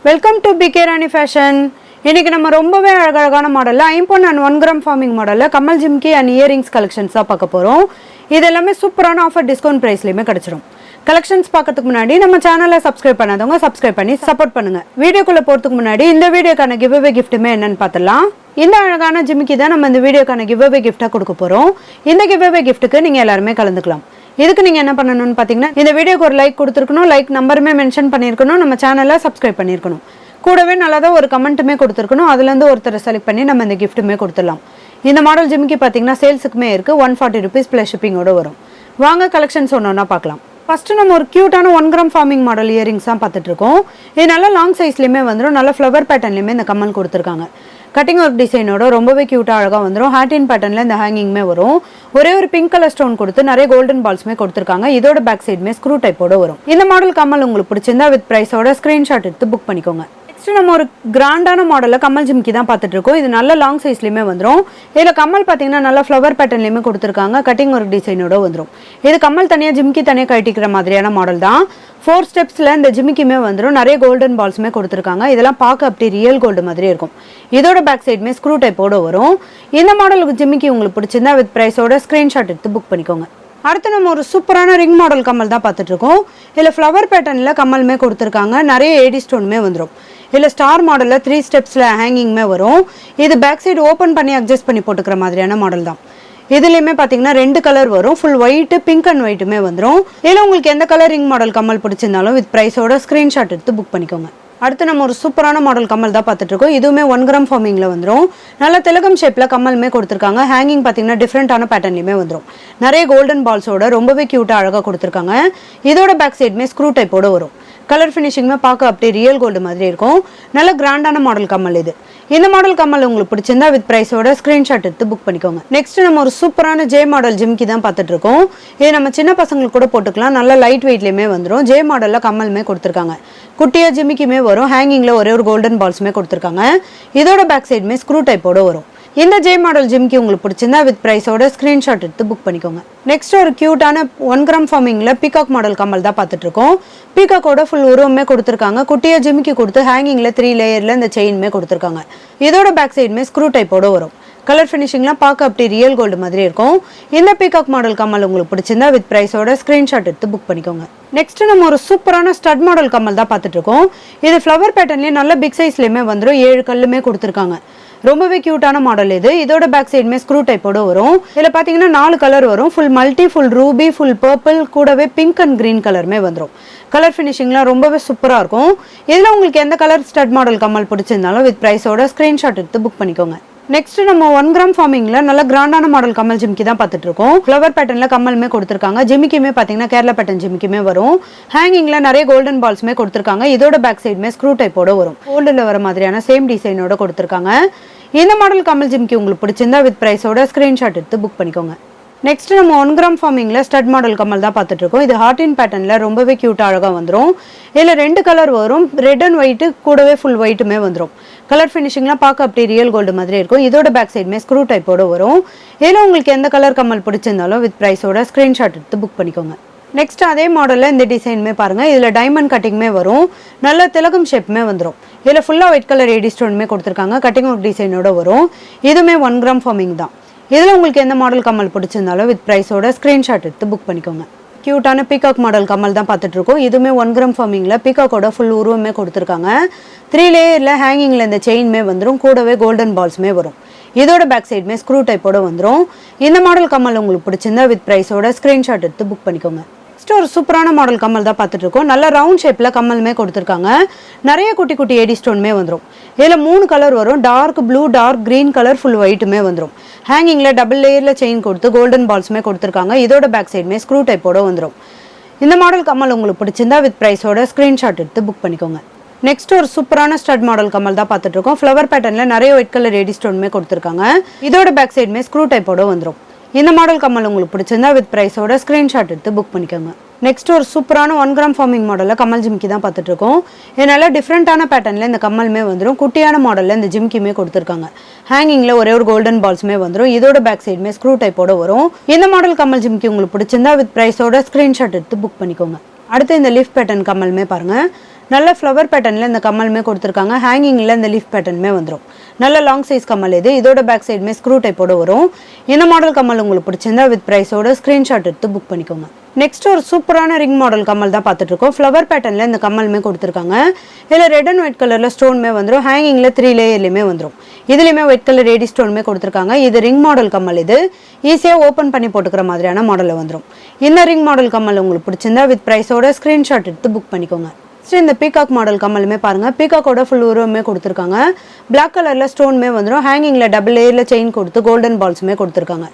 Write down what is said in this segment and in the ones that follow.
Welcome to PK Rani fashion. இன்னைக்கு நம்ம ரொம்பவே அழகான மாடலில் 5 and 1 கிராம் ஃபார்மிங் மாடலில் Kamal jhumki and earrings collections தான் பார்க்க போகிறோம். இது எல்லாமே சூப்பரான ஆஃபர் டிஸ்கவுண்ட் ப்ரைஸ்லையுமே கிடச்சிடும். கலெக்ஷன்ஸ் பார்க்கறதுக்கு முன்னாடி நம்ம சேனலை சப்ஸ்கிரைப் பண்ணாதவங்க சப்ஸ்கிரைப் பண்ணி சப்போர்ட் பண்ணுங்கள். வீடியோக்குள்ளே போகிறதுக்கு முன்னாடி இந்த வீடியோக்கான கிவ் அவே கிஃப்ட்டுமே என்னென்னு பார்த்துலாம். இந்த அழகான ஜிம்கி தான் நம்ம இந்த வீடியோக்கான கிவ் அவே கிஃப்ட்டாக கொடுக்க போகிறோம். இந்த கிவ் அவே கிஃப்ட்டுக்கு நீங்கள் எல்லாருமே கலந்துக்கலாம். இதுக்கு நீங்கள் என்ன பண்ணணும்னு பார்த்தீங்கன்னா, இந்த வீடியோக்கு ஒரு லைக் கொடுத்துருக்கணும், லைக் நம்பருமே மென்ஷன் பண்ணியிருக்கணும், நம்ம சேனலை சப்ஸ்கிரைப் பண்ணியிருக்கணும், கூடவே நல்லதாக ஒரு கமெண்ட்டுமே கொடுத்துருக்கணும். அதுலேருந்து ஒருத்தரை செலக்ட் பண்ணி நம்ம இந்த கிஃப்ட்டுமே கொடுத்துடலாம். இந்த மாடல் ஜிம்கி பார்த்தீங்கன்னா சேல்ஸுக்குமே இருக்குது. 140 rupees ப்ளஸ் ஷிப்பிங்கோடு வரும். வாங்க கலெக்ஷன்ஸ் ஒன்றா பார்க்கலாம். ஃபஸ்ட்டு நம்ம ஒரு க்யூட்டான 1 கிராம் ஃபார்மிங் மாடல் இயரிங்ஸ் தான் பார்த்துட்ருக்கோம். இது நல்லா லாங் சைஸ்லேயுமே வந்துடும். நல்ல ஃப்ளவர் பேட்டர்ன்லேயுமே இந்த கம்மல் கொடுத்துருக்காங்க. கட்டிங் ஒர்க் டிசைனோட ரொம்பவே க்யூட்டாக அழகாக வந்துடும். ஹேட்டின் பேட்டர்னில் இந்த ஹேங்கிங்மே வரும். ஒரே ஒரு பிங்க் கலர் ஸ்டோன் கொடுத்து நிறைய கோல்டன் பால்ஸ்மே கொடுத்துருக்காங்க. இதோட பேக் சைடுமே ஸ்க்ரூ டைப்போட வரும். இந்த மாடல் கம்மல் உங்களுக்கு பிடிச்சிருந்தா வித் ப்ரைஸோட ஸ்க்ரீன்ஷாட் எடுத்து புக் பண்ணிக்கோங்க. நெக்ஸ்ட் நம்ம ஒரு கிராண்டான மாடலில் கம்மல் ஜிம்கி தான் பார்த்துட்டு இருக்கோம். இது நல்ல லாங் சைஸ்லையுமே வந்துடும். இதில் கம்மல் பார்த்தீங்கன்னா நல்ல ஃப்ளவர் பேட்டர்ன்லையுமே கொடுத்துருக்காங்க. கட்டிங் ஒர்க் டிசைனோட வந்துடும். இது கம்மல் தனியாக ஜிம்கி தனியாக கட்டிக்கிற மாதிரியான மாடல் தான். 4 ஸ்டெப்ஸில் இந்த ஜிம்மிக்குமே வந்துடும். நிறைய கோல்டன் பால்ஸுமே கொடுத்துருக்காங்க. இதெல்லாம் பார்க்க அப்படி ரியல் கோல்டு மாதிரி இருக்கும். இதோட பேக் சைடுமே ஸ்க்ரூ டைப்போட வரும். இந்த மாடலுக்கு ஜிம்மிக்கு உங்களுக்கு பிடிச்சிருந்தா வித் ப்ரைஸோட ஸ்க்ரீன்ஷாட் எடுத்து புக் பண்ணிக்கோங்க. அடுத்து நம்ம ஒரு சூப்பரான ரிங் மாடல் கம்மல் தான் பார்த்துட்டு இருக்கோம். இதில் ஃப்ளவர் பேட்டர்னில் கம்மலுமே கொடுத்துருக்காங்க. நிறைய ஏடி ஸ்டோனுமே வந்துடும். இதில் ஸ்டார் மாடலில் 3 ஸ்டெப்ஸில் ஹேங்கிங்மே வரும். இது பேக் சைடு ஓப்பன் பண்ணி அட்ஜஸ்ட் பண்ணி போட்டுக்கிற மாதிரியான மாடல் தான். இதுலேயுமே பார்த்தீங்கன்னா 2 கலர் வரும். ஃபுல் ஒயிட்டு, பிங்க் அண்ட் ஒயிட்டுமே வந்துடும். இதில் உங்களுக்கு எந்த கலர் ரிங் மாடல் கம்மல் பிடிச்சிருந்தாலும் வித் ப்ரைஸோட ஸ்க்ரீன்ஷாட் எடுத்து புக் பண்ணிக்கோங்க. அடுத்து நம்ம ஒரு சூப்பரான மாடல் கம்மல் தான் பார்த்துட்டு இருக்கோம். இதுவுமே 1 கிராம் ஃபார்மிங்கில் வந்துடும். நல்ல திலகம் ஷேப்பில் கம்மலுமே கொடுத்துருக்காங்க. ஹேங்கிங் பார்த்தீங்கன்னா டிஃப்ரெண்ட்டான பேட்டர்ன்லையுமே வந்துடும். நிறைய கோல்டன் பால்ஸோட ரொம்பவே க்யூட்டாக அழகாக கொடுத்துருக்காங்க. இதோட பேக் சைடுமே ஸ்க்ரூ டைப்போட வரும். கலர் ஃபினிஷிங்குமே பார்க்க அப்படியே ரியல் கோல்டு மாதிரி இருக்கும். நல்ல கிராண்டான மாடல் கம்மல் இது. இந்த மாடல் கம்மல் உங்களுக்கு பிடிச்சிருந்தா வித் ப்ரைஸோட ஸ்க்ரீன்ஷாட் எடுத்து புக் பண்ணிக்கோங்க. நெக்ஸ்ட் நம்ம ஒரு சூப்பரான ஜே மாடல் ஜிம்கி தான் பார்த்துட்டு இருக்கோம். இது நம்ம சின்ன பசங்களுக்கு கூட போட்டுக்கலாம். நல்ல லைட் வெயிட்லேயுமே வந்துடும். ஜே மாடலில் கம்மலுமே கொடுத்துருக்காங்க. குட்டியாக ஜிம்மிக்குமே வரும். ஹேங்கிங்கில் ஒரே ஒரு கோல்டன் பால்ஸுமே கொடுத்துருக்காங்க. இதோட பேக் சைடுமே ஸ்க்ரூ டைப்போட வரும். இந்த ஜே மாடல் ஜிம்கி உங்களுக்கு பிடிச்சிருந்தா வித் ப்ரைஸோட ஸ்க்ரீன்ஷாட் எடுத்து புக் பண்ணிக்கோங்க. நெக்ஸ்ட் ஒரு க்யூட்டான 1 கிராம் ஃபார்மிங்கில் பீகாக் மாடல் கம்மல் தான் பார்த்துட்டு இருக்கோம். பீகாக்கோட ஃபுல் உருவமே கொடுத்துருக்காங்க. குட்டியாக ஜிம்கி கொடுத்து ஹேங்கிங்கில் 3 லேயரில் இந்த செயின்மே கொடுத்துருக்காங்க. இதோட பேக் சைடுமே ஸ்க்ரூ டைப்போட வரும். கலர் ஃபினிஷிங்லாம் பார்க்க அப்படி ரியல் கோல்டு மாதிரி இருக்கும். இந்த பீகாக் மாடல் கம்மல் உங்களுக்கு பிடிச்சிருந்தா வித் ப்ரைஸோட ஸ்க்ரீன்ஷாட் எடுத்து புக் பண்ணிக்கோங்க. நெக்ஸ்ட் நம்ம ஒரு சூப்பரான ஸ்டட் மாடல் கம்மல் தான் பார்த்துட்டு இருக்கோம். இது ஃப்ளவர் பேட்டர்ன்லேயே நல்ல பிக் சைஸ்லேயுமே வந்துடும். 7 கல்லுமே கொடுத்துருக்காங்க. ரொம்பவே க்யூட்டான மாடல் இது. இதோட பேக் சைடுமே ஸ்க்ரூ டைப்போட வரும். இதில் பார்த்தீங்கன்னா 4 கலர் வரும். Full multi, full Ruby, full purple, கூடவே பிங்க் அண்ட் க்ரீன் கலருமே வந்துடும். கலர் ஃபினிஷிங்லாம் ரொம்பவே சூப்பராக இருக்கும். இதில் உங்களுக்கு எந்த கலர் ஸ்டட் மாடல் கம்மல் பிடிச்சிருந்தாலும் வித் ப்ரைஸோட ஸ்க்ரீன்ஷாட் எடுத்து புக் பண்ணிக்கோங்க. நெக்ஸ்ட் நம்ம 1 கிராம் ஃபார்மிங்கில் நல்ல கிராண்டான மாடல் கம்மல் ஜிம்கி தான் பார்த்துட்டு இருக்கோம். ஃப்ளவர் பேட்டர்னில் கம்மலுமே கொடுத்துருக்காங்க. ஜிம்மிக்குமே பார்த்தீங்கன்னா கேரளா பேட்டர்ன் ஜிம்மிக்குமே வரும். ஹேங்கிங்கில் நிறைய கோல்டன் பால்ஸுமே கொடுத்துருக்காங்க. இதோட பேக் சைடுமே ஸ்க்ரூ டைப்போட வரும். கோல்டில் வர மாதிரியான சேம் டிசைனோட கொடுத்துருக்காங்க. இந்த மாடல் கம்மல் ஜிம்கி உங்களுக்கு பிடிச்சிருந்தா வித் ப்ரைஸோட ஸ்க்ரீன்ஷாட் எடுத்து புக் பண்ணிக்கோங்க. நெக்ஸ்ட் நம்ம 1 கிராம் ஃபார்மிங்கில் ஸ்டட் மாடல் கம்மல் தான் பார்த்துட்டு இருக்கோம். இது ஹார்டின் பேட்டர்னில் ரொம்பவே க்யூட்டாக அழகாக வந்துடும். இதில் 2 கலர் வரும். ரெட் அண்ட் ஒயிட்டு, கூடவே ஃபுல் ஒயிட்டுமே வந்துடும். கலர் ஃபினிஷிங்லாம் பார்க்க அப்படி ரியல் கோல்டு மாதிரி இருக்கும். இதோட பேக் சைடுமே ஸ்க்ரூ டைப்போட வரும். இதில் உங்களுக்கு எந்த கலர் கம்மல் பிடிச்சிருந்தாலும் வித் ப்ரைஸோட ஸ்க்ரீன்ஷாட் எடுத்து புக் பண்ணிக்கோங்க. நெக்ஸ்ட் அதே மாடலில் இந்த டிசைனுமே பாருங்கள். இதில் டைமண்ட் கட்டிங்குமே வரும். நல்ல திலகம் ஷேப்புமே வந்துடும். இதில் ஃபுல்லாக ஒயிட் கலர் ஏடி ஸ்டோனுமே கொடுத்துருக்காங்க. கட்டிங் ஒர்க் டிசைனோட வரும். இதுவுமே 1 கிராம் ஃபார்மிங் தான். இதில் உங்களுக்கு எந்த மாடல் கம்மல் பிடிச்சிருந்தாலும் வித் ப்ரைஸோட ஸ்க்ரீன்ஷாட் எடுத்து புக் பண்ணிக்கோங்க. க்யூட்டான பீகாக் மாடல் கம்மல் தான் பார்த்துட்டு இருக்கோம். இதுவுமே 1 கிராம் ஃபார்மிங்கில் பீகாக்கோட ஃபுல் உருவமே கொடுத்துருக்காங்க. 3 லேயரில் ஹேங்கிங்கில் இந்த செயின்மே வந்துடும். கூடவே கோல்டன் பால்ஸுமே வரும். இதோட பேக் சைடுமே ஸ்க்ரூ டைப்போட வந்துடும். இந்த மாடல் கம்மல் உங்களுக்கு பிடிச்சிருந்தா வித் ப்ரைஸோட ஸ்க்ரீன்ஷாட் எடுத்து புக் பண்ணிக்கோங்க. நெக்ஸ்ட் ஒரு சூப்பரான மாடல் கம்மல் தான் பார்த்துட்டு இருக்கோம். நல்ல ரவுண்ட் ஷேப்பில் கம்மலுமே கொடுத்துருக்காங்க. நிறைய குட்டி குட்டி ஏடி ஸ்டோனுமே வந்துடும். இதில் 3 கலர் வரும். Dark blue, dark green colour, full ஒயிட்டுமே வந்துடும். ஹேங்கிங்கில் டபுள் லேயரில் செயின் கொடுத்து கோல்டன் பால்ஸுமே கொடுத்துருக்காங்க. இதோட பேக் சைடுமே ஸ்க்ரூ டைப்போட வந்துடும். இந்த மாடல் கம்மல் உங்களுக்கு பிடிச்சிருந்தா வித் ப்ரைஸோட ஸ்க்ரீன்ஷாட் எடுத்து புக் பண்ணிக்கோங்க. நெக்ஸ்ட் ஒரு சூப்பரான ஸ்டட் மாடல் கம்மல் தான் பார்த்துட்டு இருக்கோம். ஃப்ளவர் பேட்டர்னில் நிறைய ஒயிட் கலர் ஏடி ஸ்டோனுமே கொடுத்துருக்காங்க. இதோட பேக் சைடுமே ஸ்க்ரூ டைப்போட வந்துடும். இந்த மாடல் கம்மல் உங்களுக்கு பிடிச்சிருந்தா வித் ப்ரைஸோட ஸ்க்ரீன்ஷாட் எடுத்து புக் பண்ணிக்கோங்க. நெக்ஸ்ட் ஒரு சூப்பரான 1 கிராம் ஃபார்மிங் மாடலில் கம்மல் ஜிம்கி தான் பார்த்துட்டு இருக்கோம். இது நல்லா டிஃப்ரெண்ட்டான பேட்டர்னில் இந்த கம்மலுமே வந்துடும். குட்டியான மாடலில் இந்த ஜிம்கியுமே கொடுத்துருக்காங்க. ஹேங்கிங்கில் ஒரே ஒரு கோல்டன் பால்ஸுமே வந்துடும். இதோட பேக் சைடுமே ஸ்க்ரூ டைப்போட வரும். இந்த மாடல் கம்மல் ஜிம்கி உங்களுக்கு பிடிச்சிருந்தா வித் ப்ரைஸோட ஸ்க்ரீன்ஷாட் எடுத்து புக் பண்ணிக்கோங்க. அடுத்து இந்த லீஃப் பேட்டர்ன் கம்மலுமே பாருங்கள். நல்ல ஃப்ளவர் பேட்டர்னில் இந்த கம்மலுமே கொடுத்துருக்காங்க. ஹேங்கிங்கில் இந்த லீஃப் பேட்டர்னுமே வந்துடும். நல்ல லாங் சைஸ் கம்மல் இது. இதோட பேக் சைடுமே ஸ்க்ரூ டைப்போட வரும். இந்த மாடல் கம்மல் உங்களுக்கு பிடிச்சிருந்தா வித் ப்ரைஸோட ஸ்க்ரீன்ஷாட் எடுத்து புக் பண்ணிக்கோங்க. நெக்ஸ்ட் ஒரு சூப்பரான ரிங் மாடல் கம்மல் தான் பார்த்துட்டு இருக்கோம். ஃப்ளவர் பேட்டர்னில் இந்த கம்மலுமே கொடுத்துருக்காங்க. இதில் ரெட் அண்ட் ஒயிட் கலரில் ஸ்டோனுமே வந்துடும். ஹேங்கிங்கில் 3 லேயர்லையுமே வந்துடும். இதுலேயுமே ஒயிட் கலர் ஏடி ஸ்டோனுமே கொடுத்துருக்காங்க. இது ரிங் மாடல் கம்மல். இது ஈஸியாக ஓப்பன் பண்ணி போட்டுக்கிற மாதிரியான மாடலில் வந்துடும். இந்த ரிங் மாடல் கம்மல் உங்களுக்கு பிடிச்சிருந்தா வித் ப்ரைஸோட ஸ்க்ரீன்ஷாட் எடுத்து புக் பண்ணிக்கோங்க. இந்த பீகாக் மாடல் கம்மலுமே பாருங்க. பீகாக்கோட ஃபுல் உருவமே கொடுத்துருக்காங்க. பிளாக் கலர்ல ஸ்டோனுமே வந்துடும். ஹேங்கிங்ல டபுள் லேயர்ல செயின் கொடுத்து கோல்டன் பால்ஸுமே கொடுத்துருக்காங்க.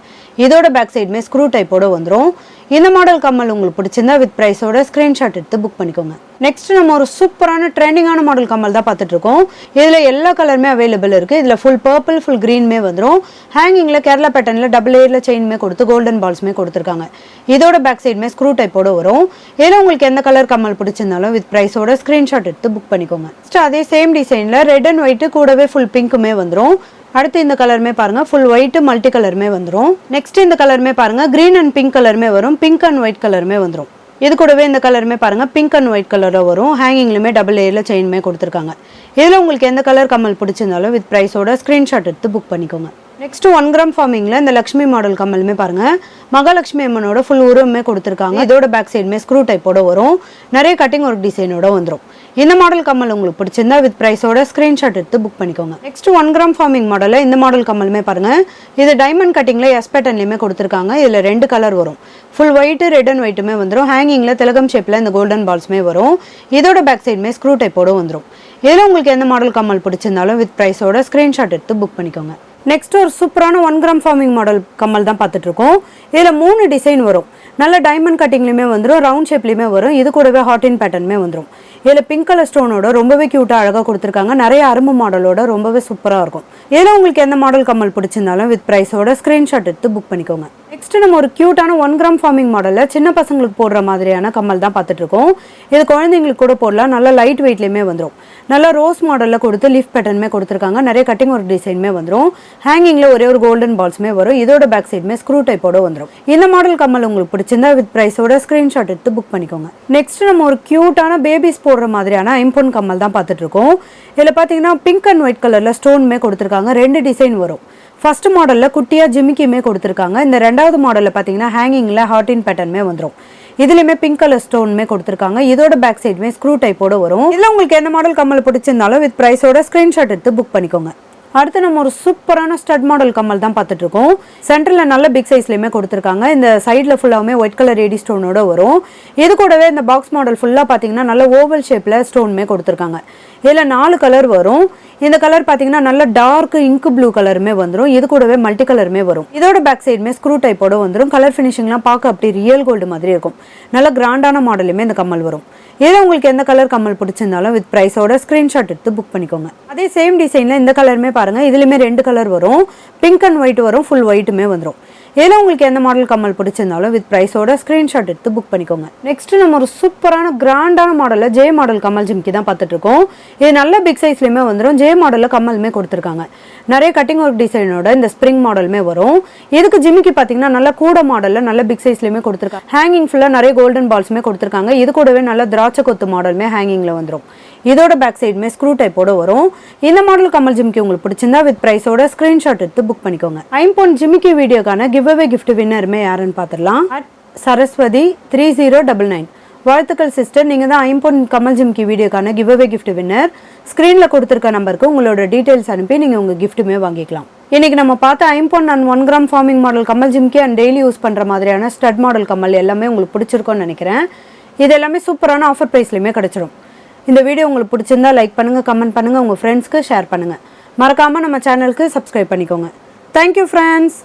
இதோட பேக் சைடுமே ஸ்க்ரூ டைப்போட வந்துடும். இந்த மாடல் கம்மல் உங்களுக்கு பிடிச்சிருந்தா வித் ப்ரைஸோட ஸ்க்ரீன்ஷாட் எடுத்து புக் பண்ணிக்கோங்க. நெக்ஸ்ட் நம்ம ஒரு சூப்பரான ட்ரெண்டிங்கான மாடல் கம்மல் தான் பார்த்துட்டு இருக்கோம். இதில் எல்லா கலருமே அவைலபிள் இருக்குது. இதில் ஃபுல் பர்பிள் ஃபுல் க்ரீனுமே வந்துடும். ஹேங்கிங்கில் கேரளா பேட்டர்னில் டபுள் லேயரில் செயினுமே கொடுத்து கோல்டன் பால்ஸுமே கொடுத்துருக்காங்க. இதோட பேக் சைடுமே ஸ்க்ரூ டைப்போட வரும். இதில் உங்களுக்கு எந்த கலர் கம்மல் பிடிச்சிருந்தாலும் வித் ப்ரைஸோட ஸ்க்ரீன்ஷாட் எடுத்து புக் பண்ணிக்கோங்க. நெக்ஸ்ட் அதே சேம் டிசைனில் ரெட் அண்ட் ஒயிட்டு கூடவே ஃபுல் பிங்க்குமே வந்துடும். அடுத்து இந்த கலருமே பாருங்க ஃபுல் ஒயிட் மல்டி கலருமே வந்துடும். நெக்ஸ்ட் இந்த கலருமே பாருங்க கிரீன் அண்ட் பிங்க் கலருமே வரும். பிங்க் அண்ட் ஒயிட் கலருமே வந்துடும். இது கூடவே இந்த கலருமே பாருங்க பிங்க் அண்ட் ஒயிட் கலரில் வரும். ஹேங்கிங்லுமே டபுள் லேயரில் செயினுமே கொடுத்துருக்காங்க. இதில் உங்களுக்கு எந்த கலர் கம்மல் பிடிச்சிருந்தாலும் வித் ப்ரைஸோட ஸ்க்ரீன்ஷாட் எடுத்து புக் பண்ணிக்கோங்க. நெக்ஸ்ட் 1 கிராம் ஃபார்மிங்கில் இந்த லக்ஷ்மி மாடல் கம்மலுமே பாருங்க. மகாலட்சுமி அம்மனோட ஃபுல் உருவமே கொடுத்துருக்காங்க. இதோட பேக் சைடுமே ஸ்க்ரூ டைப்போட வரும். நிறைய கட்டிங் ஒர்க் டிசைனோட வந்துடும். இந்த மாடல் கம்மல் உங்களுக்கு பிடிச்சிருந்தா வித் ப்ரைஸோட ஸ்க்ரீன்ஷாட் எடுத்து புக் பண்ணிக்கோங்க. நெக்ஸ்ட் 1 கிராம் ஃபார்மிங் மாடலில் இந்த மாடல் கம்மலுமே பாருங்க. இது டைமண்ட் கட்டிங்கில் எஸ் பேட்டர்ன்லையுமே கொடுத்துருக்காங்க. இதில் 2 கலர் வரும். ஃபுல் ஒயிட் ரெட் அண்ட் ஒயிட்டுமே வந்துடும். ஹேங்கிங்கில் திலகம் ஷேப்பில் இந்த கோல்டன் பால்ஸுமே வரும். இதோட பேக் சைடுமே ஸ்க்ரூ டைப்போட வந்துடும். இதில் உங்களுக்கு எந்த மாடல் கம்மல் பிடிச்சிருந்தாலும் வித் ப்ரைஸோட ஸ்க்ரீன்ஷாட் எடுத்து புக் பண்ணிக்கோங்க. நெக்ஸ்ட் ஒரு சூப்பரான 1 கிராம் ஃபார்மிங் மாடல் கம்மல் தான் பார்த்துட்டு இருக்கோம். இதில் 3 டிசைன் வரும். நல்ல டைமண்ட் கட்டிங்லையுமே வந்துடும். ரவுண்ட் ஷேப்லையுமே வரும். இது கூடவே ஹாட்டின் பேட்டர்னுமே வந்துடும். இதில் பிங்க் கலர் ஸ்டோனோட ரொம்பவே க்யூட்டாக அழகாக கொடுத்துருக்காங்க. நிறைய அரும்பு மாடலோட ரொம்பவே சூப்பராக இருக்கும். இதில் உங்களுக்கு எந்த மாடல் கம்மல் பிடிச்சிருந்தாலும் வித் ப்ரைஸோட ஸ்க்ரீன்ஷாட் எடுத்து புக் பண்ணிக்கோங்க. நெக்ஸ்ட் நம்ம ஒரு க்யூட்டான 1 கிராம் ஃபார்மிங் மாடலில் சின்ன பசங்களுக்கு போடுற மாதிரியான கம்மல் தான் பார்த்துட்டு இருக்கோம். இது குழந்தைங்களுக்கு கூட போடலாம். நல்லா லைட் வெயிட்லையுமே வந்துடும். நல்லா ரோஸ் மாடலில் கொடுத்து லீஃப் பேட்டர்னுமே கொடுத்துருக்காங்க. நிறைய கட்டிங் ஒர்க் டிசைனுமே வந்துடும். ஹேங்கிங்கில் ஒரே ஒரு கோல்டன் பால்ஸுமே வரும். இதோட பேக் சைடுமே ஸ்க்ரூ டைப்போட வந்துடும். இந்த மாடல் கம்மல் உங்களுக்கு பிடிச்சிருந்தா வித் ப்ரைஸோட ஸ்க்ரீன்ஷாட் எடுத்து புக் பண்ணிக்கோங்க. நெக்ஸ்ட் நம்ம ஒரு க்யூட்டான பேபிஸ் போடுற மாதிரியான ஐம்பொன் கம்மல் தான் பார்த்துட்டு இருக்கோம். இதில் பார்த்தீங்கன்னா பிங்க் அண்ட் ஒயிட் கலரில் ஸ்டோனுமே கொடுத்துருக்காங்க. 2 டிசைன் வரும். ஃபர்ஸ்ட் மாடலில் குட்டியாக ஜிமிக்கியுமே கொடுத்துருக்காங்க. இந்த 2வது மாடலில் பார்த்தீங்கன்னா ஹேங்கிங்கில் ஹார்டின் பேட்டர்னுமே வந்துடும். இதுலையுமே பிங்க் கலர் ஸ்டோனுமே கொடுத்துருக்காங்க. இதோட பேக் சைடுமே ஸ்க்ரூ டைப்போட வரும். இதில் உங்களுக்கு என்ன மாடல் கம்மல் பிடிச்சிருந்தாலும் வித் ப்ரைஸோட ஸ்க்ரீன்ஷாட் எடுத்து புக் பண்ணிக்கோங்க. அடுத்து நம்ம ஒரு சூப்பரான ஸ்டட் மாடல் கம்மல் தான் பார்த்துட்டு இருக்கோம். சென்டரில் நல்ல பிக் சைஸ்லையுமே கொடுத்துருக்காங்க. இந்த சைடில் ஃபுல்லாகவுமே ஒயிட் கலர் ஏடி ஸ்டோனோட வரும். இது கூடவே இந்த பாக்ஸ் மாடல் ஃபுல்லாக பார்த்தீங்கன்னா நல்ல ஓவல் ஷேப்பில் ஸ்டோனுமே கொடுத்துருக்காங்க. இதில் 4 கலர் வரும். இந்த கலர் பார்த்தீங்கன்னா நல்ல டார்க் இங்க் ப்ளூ கலருமே வந்துடும். இது கூடவே மல்டி கலருமே வரும். இதோட பேக் சைடுமே ஸ்க்ரூ டைப்போட வந்துடும். கலர் ஃபினிஷிங்லாம் பார்க்க அப்படி ரியல் கோல்டு மாதிரி இருக்கும். நல்ல கிராண்டான மாடலுமே இந்த கம்மல் வரும். இதில் உங்களுக்கு எந்த கலர் கம்மல் பிடிச்சிருந்தாலும் வித் ப்ரைஸோட ஸ்க்ரீன்ஷாட் எடுத்து புக் பண்ணிக்கோங்க. அதே சேம் டிசைனில் இந்த கலருமே பாருங்கள். இதுலையுமே 2 கலர் வரும். பிங்க் அண்ட் ஒயிட் வரும். ஃபுல் ஒயிட்டுமே வந்துடும். இதில் உங்களுக்கு எந்த மாடல் கம்மல் பிடிச்சிருந்தாலும் வித் ப்ரைஸோட ஸ்க்ரீன்ஷாட் எடுத்து புக் பண்ணிக்கோங்க. நெக்ஸ்ட் நம்ம ஒரு சூப்பரான கிராண்டான மாடலில் ஜே மாடல் கம்மல் ஜிம்கி தான் பார்த்துட்டு இருக்கோம். இது நல்ல பிக் சைஸ்லையுமே வந்துடும். ஜே மாடலில் கம்மலுமே கொடுத்துருக்காங்க. நிறைய கட்டிங் ஒர்க் டிசைனோட இந்த ஸ்ப்ரிங் மாடலுமே வரும். இதுக்கு ஜிமிக்கி பார்த்தீங்கன்னா நல்ல கூட மாடலில் நல்ல பிக் சைஸ்லையுமே கொடுத்துருக்காங்க. ஹேங்கிங் ஃபுல்லாக நிறைய கோல்டன் பால்ஸுமே கொடுத்துருக்காங்க. இது கூடவே நல்ல திராட்சை கொத்து மாடலுமே ஹேங்கிங்கில் வந்துடும். இதோட பேக் சைடுமே ஸ்க்ரூ டைப்போட வரும். இந்த மாடல் கம்மல் ஜிமிக்கி உங்களுக்கு பிடிச்சிருந்தா வித் ப்ரைஸோட ஸ்க்ரீன்ஷாட் எடுத்து புக் பண்ணிக்கோங்க. ஐம்பொன் ஜிமிக்கி வீடியோக்கான கிவ் அவே கிஃப்ட் வின்னருமே யாருன்னு பார்த்துடலாம். சரஸ்வதி 3099. வாழ்த்துக்கள் சிஸ்டர். நீங்கள் தான் ஐம்பொன் கம்மல் ஜிமிக்கி வீடியோக்கான கிவ் அவே கிஃப்ட் வின்னர். ஸ்க்ரீனில் கொடுத்துருக்க நம்பருக்கு உங்களோட டீட்டெயில்ஸ் அனுப்பி நீங்கள் உங்கள் கிஃப்ட்டுமே வாங்கிக்கலாம். இன்றைக்கி நம்ம பார்த்த ஐம்பொன் அண்ட் 1 கிராம் ஃபார்மிங் மாடல் கம்மல் ஜிமிக்கி அண்ட் டெய்லி யூஸ் பண்ணுற மாதிரியான ஸ்டட் மாடல் கம்மல் எல்லாமே உங்களுக்கு பிடிச்சிருக்கோன்னு நினைக்கிறேன். இது எல்லாமே சூப்பரான ஆஃபர் ப்ரைஸ்லையுமே கிடச்சிடும். இந்த வீடியோ உங்களுக்கு பிடிச்சிருந்தா லைக் பண்ணுங்கள், கமெண்ட் பண்ணுங்கள், உங்கள் ஃப்ரெண்ட்ஸ்க்கு ஷேர் பண்ணுங்கள். மறக்காமல் நம்ம சேனலுக்கு சப்ஸ்கிரைப் பண்ணிக்கோங்க. Thank you friends.